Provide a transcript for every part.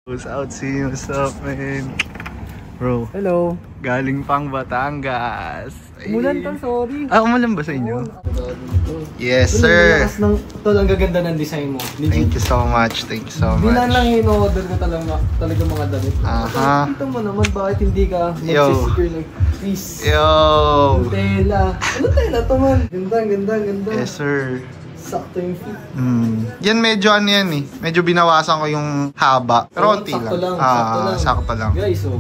What's out, see? What's up, man? Bro. Hello. Galing pang Batangas. Umulan to, sorry. Umulan ba sa inyo? Yes, sir. Tol, ang gaganda ng design mo. Thank you so much. Thank you so much. Bilan lang in-order ko talaga mga damit. Aha. Kita mo naman, bakit hindi ka magsisecure ng peace? Yo. Nutella. Nutella to, man. Ganda. Yes, sir. Sakto yung fit. Yan medyo ano yan eh. Medyo binawasan ko yung haba. Pero konti lang. Sakto lang. Guys, so,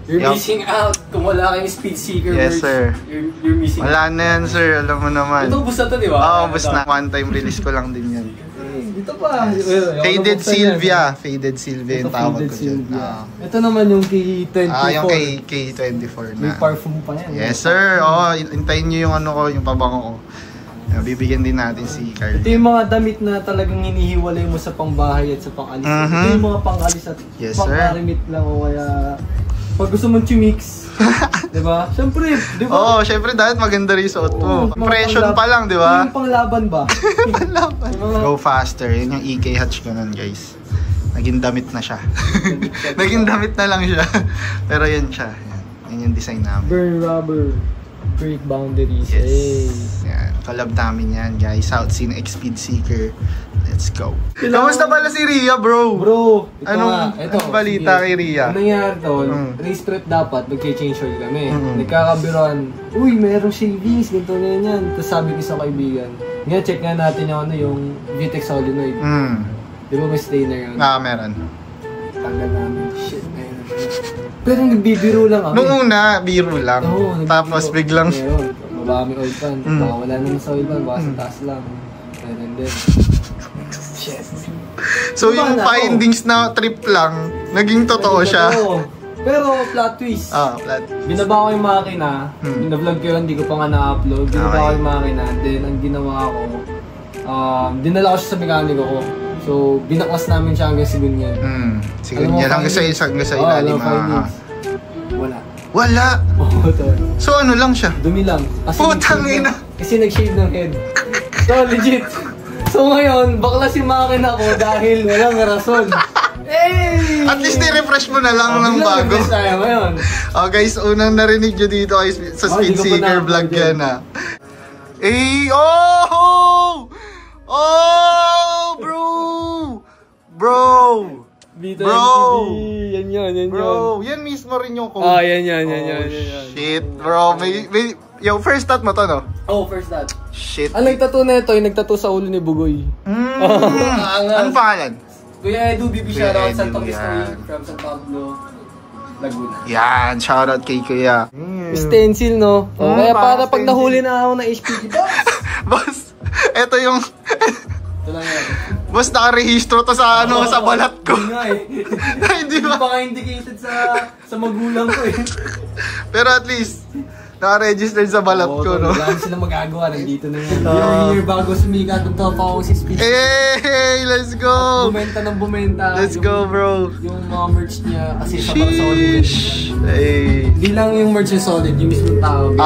you're missing out. Kung wala kayong speed seeker yes, sir. You're missing out. Wala na yan, sir. Alam mo naman. Ito, bus na to, di ba? Oo, bus na. One time release ko lang din yan. Dito pa. Faded Sylvia. Faded Sylvia yung tawag ko dyan. Ito naman yung K24. Yung K24 na. May parfum pa yan. Yes, sir. Oo, hintayin nyo yung ano ko, yung pabango ko. Bibigyan din natin si Carl. Ito yung mga damit na talagang hinihiwalay mo sa pangbahay at sa pangalis. Ito yung mga pangalis at pang-arimit lang o kaya pag gusto mong chimix. Diba? Siyempre, diba? Oo, syempre dahil maganda rin suot mo. Impression pa lang, diba? Yung panglaban ba? Panglaban. Go faster. Yun yung EK hatch ko nun, guys. Naging damit na siya. Naging damit na lang siya. Pero yun siya. Yun yung design namin. Burn rubber. Break boundaries. Yes. Yan. Collab namin yan, guys. Southsea X-Speed Seeker. Let's go. Kamusta pala si Ria, bro? Bro, anong balita kay Ria? Ano nangyari to? Race prep dapat, mag-change oil kami. Nagkakabiruan, uy, merong shavings, ganito na yan. Tapos sabi ko sa kaibigan, nga, check nga natin yung, yung VTEC solenoid. Di ba may stainer yun? Meron. Tanggal namin. Shit, man. Pero nagbibiro lang kami. Noong una, biro lang. Oo, tapos biglang... Meron. Mabami oil pan. Baka wala naman sa oil pan. Baka sa taas lang. And then... Shit. So yung findings na trip lang, naging totoo siya. Pero plot twist. Plot. Binaba ko yung makina. Bina-vlog ko yun, hindi ko pa nga na-upload. Binaba ko yung makina. Then ang ginawa ko, dinala ko siya sa mekaniko ko. So, binaklas namin siya hanggang Sigunyan. Sigunyan hanggang sa ilalim. Wala? So, ano lang siya? Dumi lang. Putang ina! Kasi nag-shave ng head. So, legit. So, ngayon, bakla si makina ko dahil walang rason. Hey! At least ni-refresh mo na lang ng bago. Tayo ngayon. Guys, unang narinig nyo dito sa Speed Seeker vlog yan Bro! Yan yun. Bro, yan mismo rin yung code. Yan. Shit, bro. Yo, first shot mo to, no? First shot. Shit. Ang nagtattoo na ito, yung nagtattoo sa ulo ni Bugoy. Anong pangalan? Kuya Edu, BB shoutout sa Tom History from San Pablo, Laguna. Yan, shoutout kay Kuya. Stencil, no? Kaya para pag nahuli na ako ng HPG box. Boss, eto yung... Ito lang yan. Boss, nakarehistro to sa sa balat ko. Hindi ba? Hindi pa indicated sa magulang ko eh. Pero at least, naka-registered sa balat ko, no? Wala sila magagawa, nandito na yan. Year bago sumikat, ang top ako si Speed. Hey, let's go! Bumenta ng bumenta. Let's go, bro. Yung mga merch niya, kasi sa para solid. Hindi lang yung merch niya solid, yung mismo tao.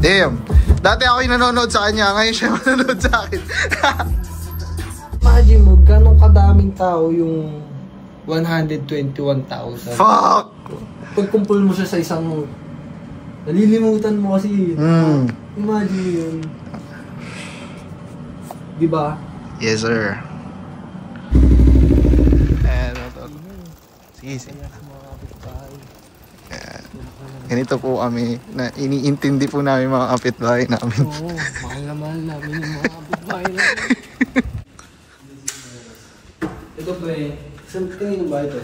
Damn. Dati ako yung nanonood sa kanya, ngayon siya manonood sa akin. Imagine mo, ganong kadaming tao yung 121,000. Fuck! Pagkumpul mo siya sa isang... Nalilimutan mo kasi. Imagine yun. Diba? Yes, sir. Sige. Ganito po kami na iniintindi po namin mga kapitbahay namin. Oo, mahal na mahal namin yung mga kapitbahay namin. Ito ba saan kanino ba ito?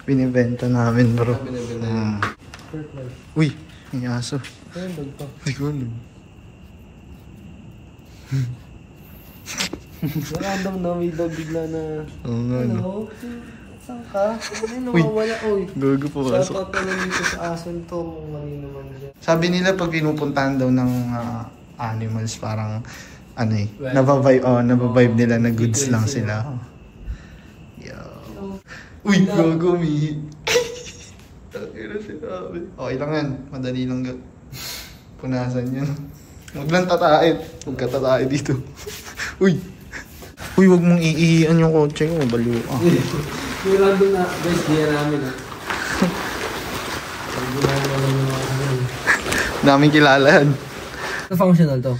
Binibenta namin, bro. Binibenta. Uy, may aso. Ayun, dog pa. Hindi ko alam. Random na may dog bigla na... Oo nga, no. Saan ka? Ano nawawala? Uy, gago po aso. shoutout na lang dito sa ason to. Mali naman dyan. Sabi nila pag pinupuntahan daw ng animals, parang ano nabavibe nila na goods lang sila. Uy, gago, mihi. Okay lang yan. Madali lang punasan yan. Huwag lang tatain. Huwag ka tatain dito. Uy! Uy, wag mong iihian yung kotse ko. Baliw ka. Yung random na, guys, diya namin ah. Daming kilala yan. Functional to?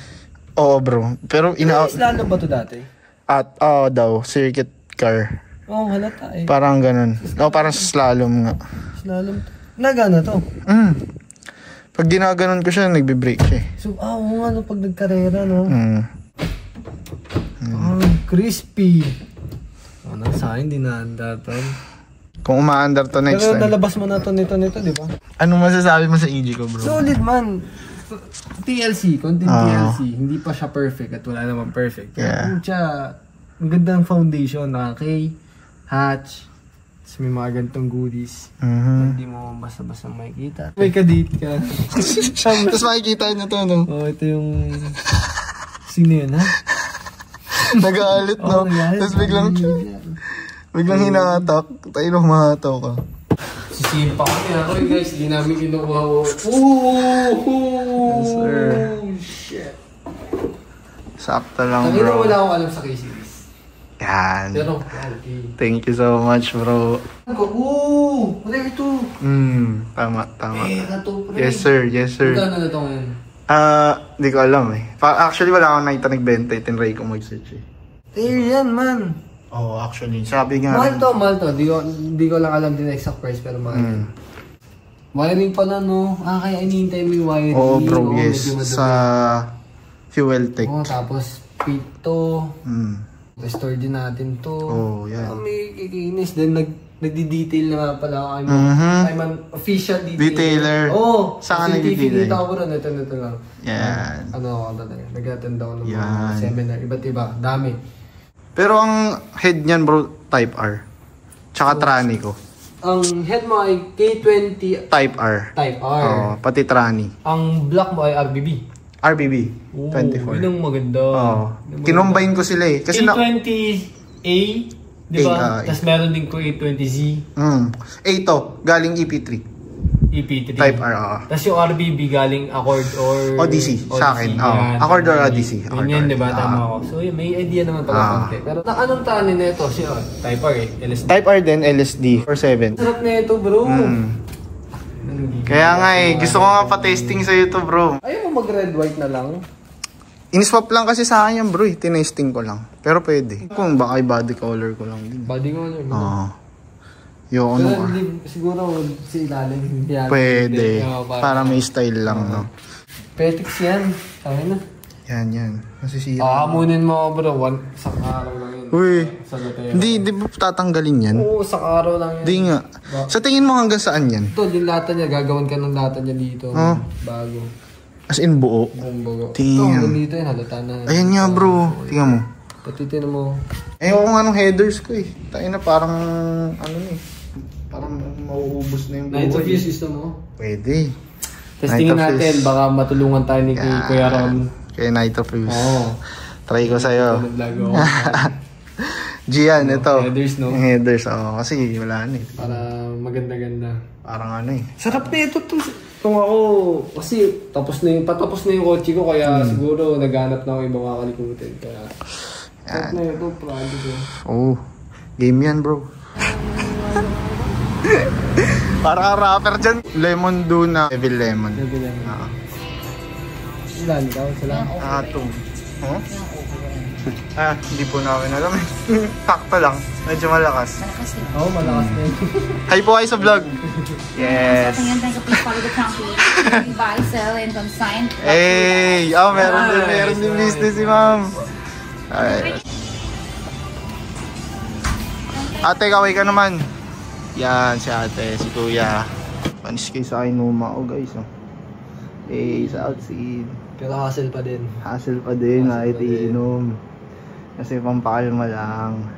Oo bro. Pero slalom ba to dati? At daw, circuit car. Oo, halata eh. Parang ganun. Parang slalom nga. Slalom to. Nagana to? Pag ginaganon ko siya, nagbe-brake siya eh. So, ano pag nagkarera, no? Crispy. Ano sa akin, di naandar to. Kung umaandar to next time. Pero nalabas mo na to nito, di ba? Anong masasabi mo sa EG ko bro? Solid man. TLC, content TLC. Hindi pa siya perfect at wala naman perfect. Kaya siya, ang ganda ng foundation, naka-K, hatch, tapos may mga gantong goodies. Hindi mo basta-basta makikita. May ka-date ka. Tapos makikita nyo to, no? Oo, ito yung... Sino yun, ha? Nag-aalit, no? Tapos biglang hinahatak. Tayo na humahatak ka. Sisihin pa kami ako guys, hindi namin kinukuha ko. Yes, sir. Shit. Sakto lang, bro. Tangina, wala akong alam sa K-series. Yan. Pero, okay. Thank you so much, bro. Wala ito. Tama. Ito, pre. Yes, sir. Magkano na ito ngayon? Di ko alam eh. Actually, wala akong nakita nagbenta. Tinry ko mag-search eh. Yan, man. Oo, actually. Sabi nga. Mahal to. Di ko lang alam din exact price, pero mahal. Wiring pala, no? Kaya inihintay mo yung wiring. Oo, bro, yes. Sa fuel tech. Tapos, pito. Restore din natin to. Yan. May kikinis. Then, nagdi-detail na nga pala ako. I'm an official detailer. Saan ka nag-detailer? Dito ako rin. Ito lang. Yan. Nag-attend ako ng mga seminar. Iba't iba. Dami. Pero ang head niyan bro, Type R. Tsaka trani ko. Ang head mo ay K20 Type R. Type R. Pati trani. Ang block mo ay RBB. RBB. 24. Yun ang maganda. Kinombine ko sila eh. Kasi A20A, di ba? Tapos meron din ko A20Z. Ito, galing EP3. EP3. Type R, Tapos yung RBB galing Accord or... Odyssey, sa akin. Accord or Odyssey. Yun, di ba? Tama ako. So, may idea naman pala konti. Pero anong tani na ito? Siya, Type R eh. LSD. Type R din, LSD. 4.7. Sarap na ito, bro. Kaya nga eh, gusto ko nga pa-testing sa'yo to, bro. Ayaw mo mag-red-white na lang? In-swap lang kasi sa akin yan, bro eh. Tinesting ko lang. Pero pwede. Kung baka body color ko lang din. Body color? Yung ano siguro si ilalim. Pwede. Para may style lang, no? Petix yan. Sabi na. Yan. Masisira. Hamunin mo, bro. Sa araw lang yun. Uy. Hindi ba tatanggalin yan? Oo, sa araw lang yan. Hindi nga. Sa tingin mo hanggang saan yan? Ito, yung lata niya. Gagawin ka ng lata niya dito. Bago. As in buo? Buo. Tingin. Ito, hanggang dito yan. Halata na. Ayan nga, bro. Tingnan mo. Pati tinan mo. Ewan ko nga nung headers ko eh. Tayo na parang parang mauubos na yung buhay. Night of Fuse gusto mo? Pwede. Testingin natin, baka matulungan tayo ni Kuya Ron. Kaya Night of Fuse. Try ko sa'yo. Gian, ito. Headers, no? Yung headers, kasi wala na eh. Para maganda-ganda. Parang ano eh. Sarap na ito. Kung ako, kasi patapos na yung kotse ko, kaya siguro naghanap na ako ibang kakalikutin. Kaya, sarap na ito, project ko. Game yan, bro. Para rapper dyan. Lemon Duna. Evil Lemon. Ilan daw sila? Atom. Hindi po namin alam eh. Takto lang. Medyo malakas. Malakas na yun. Hi po kayo sa vlog. Yes. Please follow the company. Buy, sell, and consign. Hey! Meron din business si ma'am. Alright. Ate, kaway ka naman. Yan, si ate, si kuya. Panis kayo sa Ainuma guys. Sa outside. Pero hassle pa din. Hassle pa din, kahit iinom. Kasi pampakalma lang.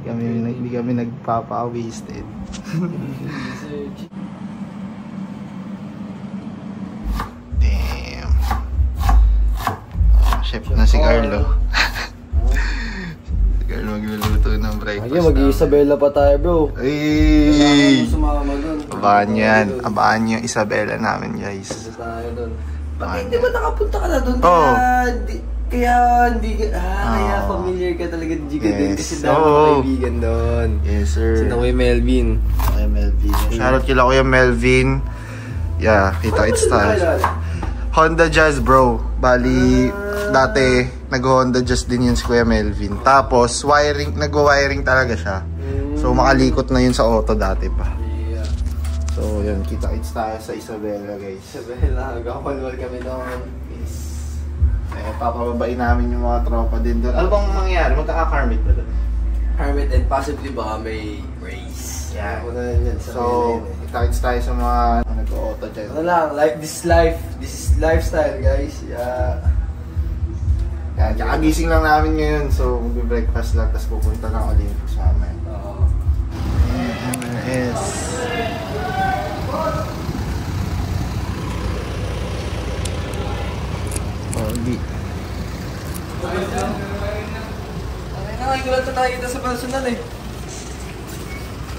Hindi kami nagpapa-wasted. Damn. Chef na si Carlo. Carlo magluluto ng breakfast. Mag-Isabela pa tayo, bro. Ay! Sumama doon. Abaan yan. Abaan yung Isabela namin, guys. Tayo doon. Di ba nakapunta ka na doon? Kaya hindi ka, kaya familiar ka talaga ng Giga din kasi dami mga kaibigan doon. Yes, sir. Si Kuya Melvin. Kuya Melvin. Shoutout kila Kuya Melvin. Yeah, kita-kits tayo. Honda Jazz, bro. Bali, dati, nag-Honda Jazz din yun si Kuya Melvin. Tapos, nag-wiring talaga siya. So, makalikot na yun sa auto dati pa. Yeah. So, yun, kita-kits tayo sa Isabela, guys. Isabela, nag-akalwal kami doon. Papababain namin yung mga tropa din doon. Ano bang mangyayari? Magkaka-karmit ba doon? Karmit and possibly baka may race. Yeah. So, kita-kits tayo sa mga nag-auto dyan. Ano lang, this is lifestyle, guys. Yeah. Yan, kakagising lang namin ngayon. So, mag-breakfast lang, tapos pupunta ng Olympus mamaya. Yes. Pogi. Nakikilala tayo dito sa personal eh.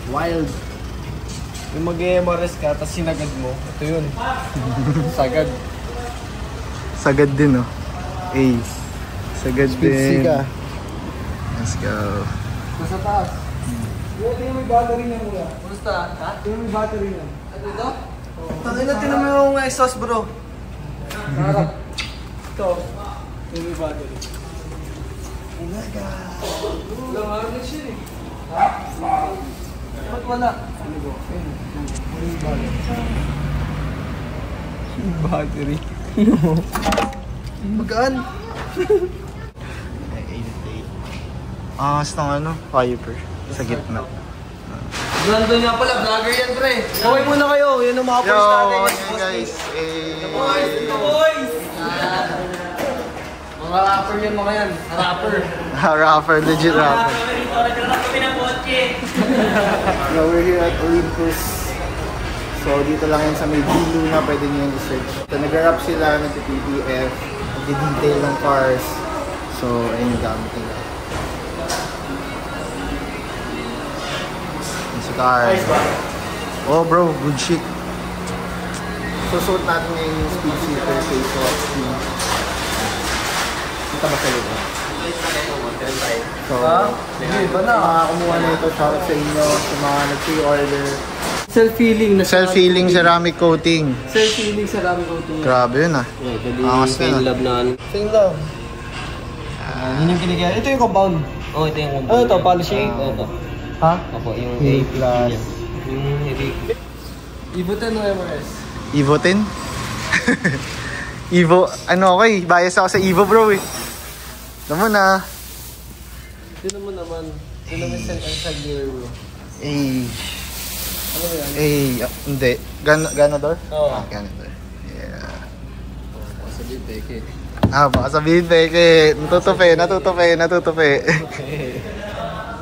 Wild. Yung mag-MRS ka, tapos sinagad mo. Ito yun. Sagad. Sagad din, oh. Ace. Sagad din. ka. Let's go. Nasa taas. Ito yung may battery niya mula. Basta, ha? Ito yung may battery niya. Ano ito? Tangin na tinan mo yung exhaust, bro. Harap. Ito. Ito yung may battery. Oh my God. Wala nga rin siya eh. Ha? Ba't wala? Ano ba? Ano yung battery? Yung battery. Magaan. Angas ng ano? Viper. Sa gitna. Nandun nga pala, vlogger yan pre. Okay muna kayo, yan ang mga post natin. Yo, guys. Boys! Mga rapper yan mga yan. Rapper. Rapper, legit rapper. Naglalak kami ng botche. So, we're here at Olympus. So, dito lang yan sa may Bilu na pwede nyo yung research. So, nag-rap sila, nag-PPF, nag-detail ng cars. So, ayun yung gamit nila. Yung cars. Oh bro, good shit. Susuot natin ngayon yung speed seeker face off. Kita ba sa loob? So, kumuha na ito, shoutout sa inyo, sa mga nag-pre-order. Self-healing ceramic coating. Self-healing ceramic coating. Grabe yun ah. Angas Pain na. love na ano. Pain love. Yun yung kinigyan. Ito yung compound. Oh, ito yung compound. Ano ito? Polishing? Opo. Ha? Opo, yung A+. Yung heavy. Evo 10 o MRS? Evo 10? Evo, ano ako eh. Bias ako sa Evo bro eh. Naman ah. Tinan mo naman. Tinan mo sa gear bro. Eh. Ano ba yan? Hindi. Ganador? Oo. Ganador. Yeah. Sabihin peke. Baka sabihin peke. Natutupi.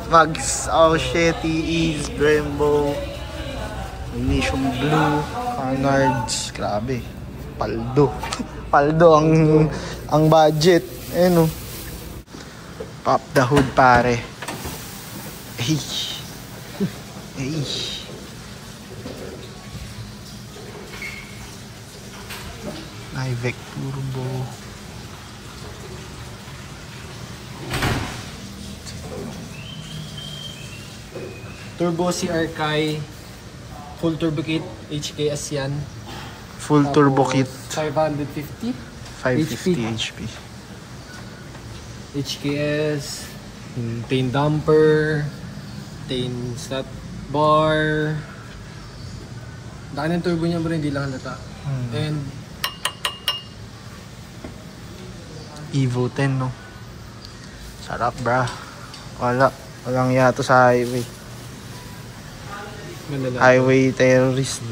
Mags, oh shit, TEs, Brembo, Magnesium Blue, Carnards, grabe. Paldo ang budget. Ayun oh. Pop the hood pare. Hey. Ivec Turbo. Turbo CR Kai. Full turbo kit. HKS yan. Full turbo kit. 550. 550 HP. HKS. Tail damper. Tail slot bar. Daan yung turbo niya bro, hindi lang halata. And Evo 10 no. Sarap bra. Walang yato sa highway. malala. Highway terrorist.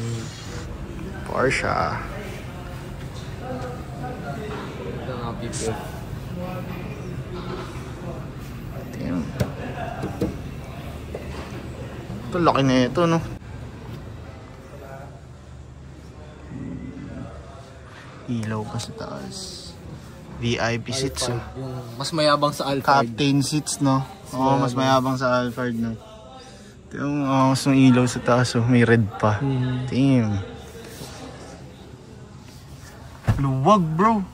Porsche. Damn. Ito laki na ito no. Ilaw pa sa taas. VIP seats oh. Mas mayabang sa Alphard. Captain seats no. Oo, mas mayabang sa Alphard no. Ito yung mas ng ilaw sa taas oh. May red pa. Damn. Luwag bro.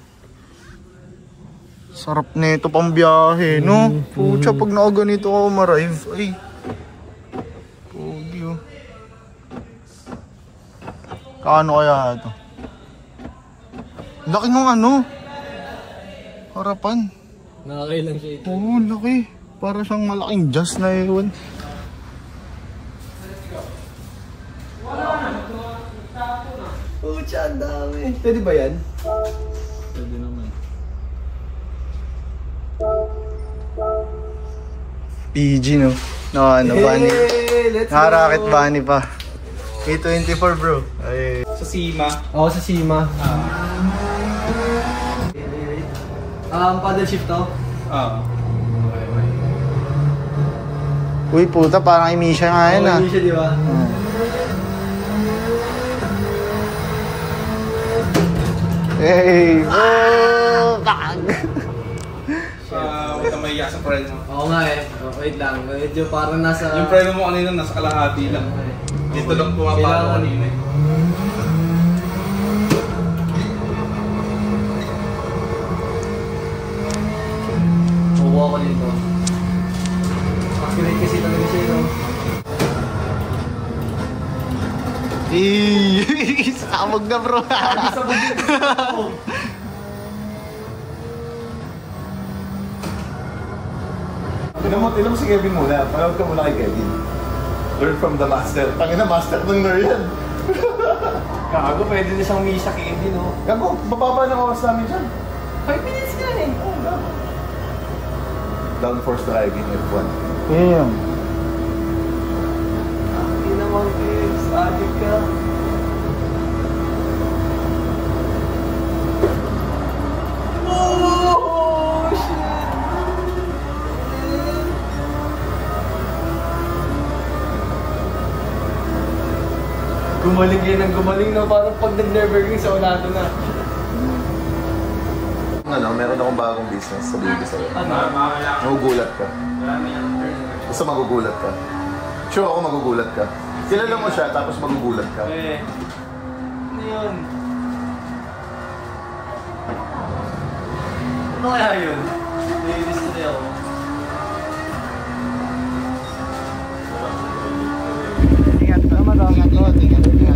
Sarap nito pang biyahe, no? Pucha, pag nakaganito ako ma-arrive, ay. Pogi, oh. Kaano kaya ito? Laki nung ano? Harapan. Nakakailang siya ito. Oo, laki. Para siyang malaking jazz na yun. Pucha, ang dami. Pwede ba yan? Pwede naman. PG, no? No, ano, bunny. Let's go! Nakarakit bunny pa. A24, bro. Ay. Sa Sima. Ako sa Sima. Paddle shift to? Uy, puta, parang Emisha nga yan, ah. Hindi siya, di ba? Hey! Oh! Kag! Huwag ka mahiya sa friend mo. Oo nga eh. Wait lang. Medyo parang nasa... Yung friend mo kanina nasa kalahati lang. Dito lang pumapalo kanina eh. Kukuha ko dito. Accurate kasi talaga siya, no? Eh, sabog na, bro. Sabog dito. Tinan mo si Kevin muna. Panood ka muna kay Kevin. Learn from the master. Tangina master ng lure yan. Gago, pwede na siyang misa kay Eddie, no? Gago, bababa ng oras namin dyan. 5 minutes nga eh. Oh, gago. Downforce driving F1. Damn. Hindi naman, kids. Adik ka. Oh, shit. Gumaling yan ang gumaling, no? Parang pag nag-Nürburgring sa unado na. Ano, meron akong bagong business. Sabihin ko sa'yo. Ano? Magugulat ka. Basta magugulat ka. Sure ako magugulat ka. Kilala mo siya, tapos magugulat ka. Ano yun? Ano kaya yun? Naiinis tuloy ako. Ingat ka, ingat.